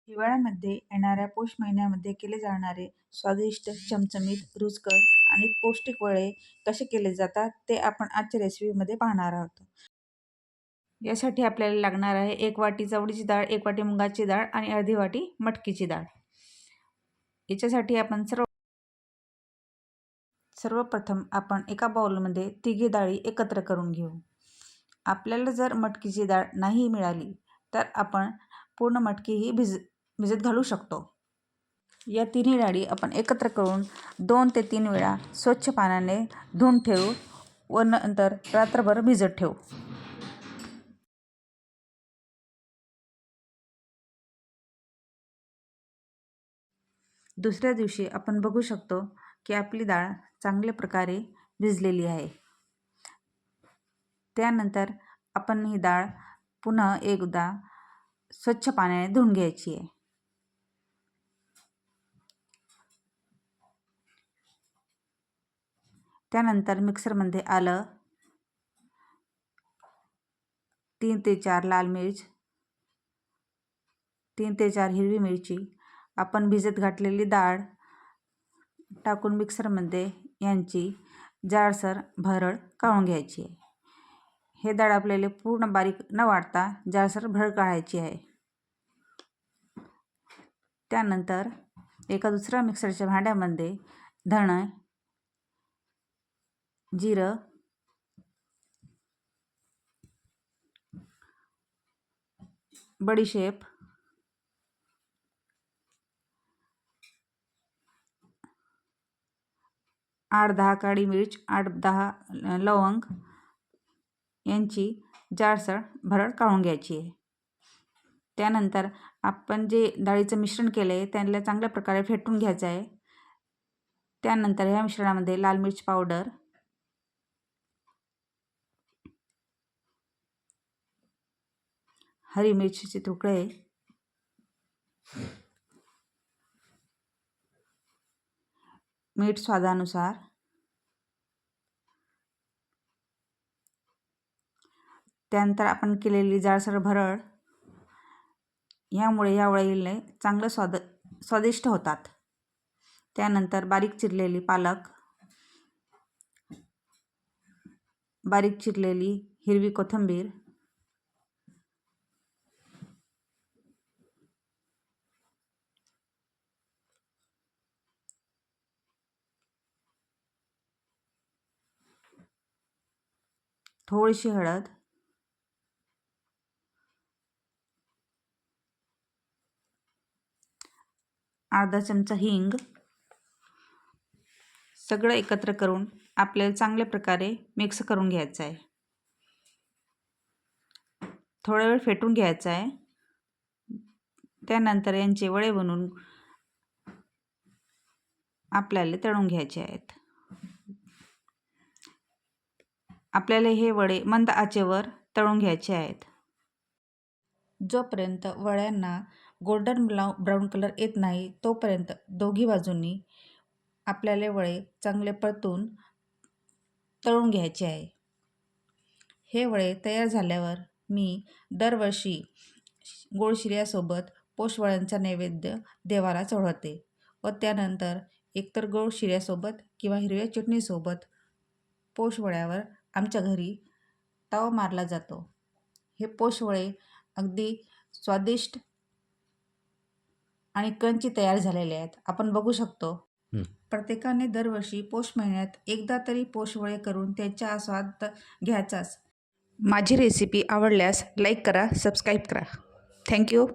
हिवाळ्यामध्ये येणाऱ्या पौष महिन्यामध्ये केले जाणारे स्वादिष्ट, चमचमीत, रुचकर आणि पौष्टिक वडे कसे केले जातात ते आपण आजच्या रेसिपीमध्ये पाहणार आहोत. यासाठी आपल्याला लागणार आहे 1 वाटी चवळीची डाळ, 1 वाटी मुगाची डाळ आणि अर्धी वाटी मटकीची डाळ. याच्यासाठी आपण सर्वप्रथम आपण एका बाउलमध्ये तिघी डाळी एकत्र करून घेऊ. आपल्याला जर मटकीची डाळ नाही मिळाली तर आपण पूर्ण मटकी ही भिजत घालू शकतो. या तिन्ही डाळी आपण एकत्र करून 2 ते 3 वेळा स्वच्छ पाण्याने धुवून ठेवू व नंतर रात्रभर भिजत ठेवू. दुसऱ्या दिवशी आपण बघू शकतो की आपली डाळ चांगल्या प्रकारे भिजलेली आहे. त्यानंतर आपण ही डाळ पुन्हा एकदा स्वच्छ पाण्याने धुवून घ्यायची आहे. त्यानंतर मिक्सरमध्ये आलं, 3 ते 4 लाल मिर्च, 3 ते 4 हिरवी मिरची, आपण भिजत घातलेली डाळ टाकून मिक्सरमध्ये यांची जाडसर भरड काढून घ्यायची आहे. हे डाळ आपल्याला पूर्ण बारीक न वाटता जाडसर भरड काढायची आहे. त्यानंतर एका दुसऱ्या मिक्सरच्या भांड्यामध्ये धणे, जिरं, बडीशेप, आठ 10 काळी मिर्च, 8-10 लवंग यांची जाडसर भरड काढून घ्यायची आहे. त्यानंतर आपण जे डाळीचं मिश्रण केलं आहे त्याला चांगल्या प्रकारे फेटून घ्यायचं आहे. त्यानंतर ह्या मिश्रणामध्ये लाल मिर्च पावडर, हरी मिरचीचे तुकडे, मीठ स्वादानुसार, त्यानंतर आपण केलेली जाडसर भरड, यामुळे या वडीने चांगलं स्वादिष्ट होतात. त्यानंतर बारीक चिरलेली पालक, बारीक चिरलेली हिरवी कोथिंबीर, थोडीशी हळद, अर्धा चमचा हिंग, सगळं एकत्र करून आपल्याला चांगल्या प्रकारे मिक्स करून घ्यायचं आहे. थोडा वेळ फेटून घ्यायचं आहे. त्यानंतर यांचे वडे बनवून आपल्याला तळून घ्यायचे आहेत. आपल्याला हे वडे मंद आचेवर तळून घ्यायचे आहेत. जोपर्यंत वड्यांना गोल्डन ब्राऊन कलर येत नाही तोपर्यंत दोघी बाजूंनी आपल्याला वडे चांगले परतून तळून घ्यायचे आहे. हे वडे तयार झाल्यावर मी दरवर्षी गोड शिऱ्यासोबत पौष वड्यांचा नैवेद्य देवाला चढवते व त्यानंतर एकतर गोड शिऱ्यासोबत किंवा हिरव्या चटणीसोबत पौष वड्यावर आमच्या घरी ताव मारला जातो. हे पौष वडे अगदी स्वादिष्ट आणि क्रंची तयार झालेले आहेत. आपण बघू शकतो. प्रत्येकाने दरवर्षी पौष महिन्यात एकदा तरी पौष वडे करून त्याचा आस्वाद घ्यायचाच. माझी रेसिपी आवडल्यास लाईक करा, सबस्क्राईब करा. थँक्यू.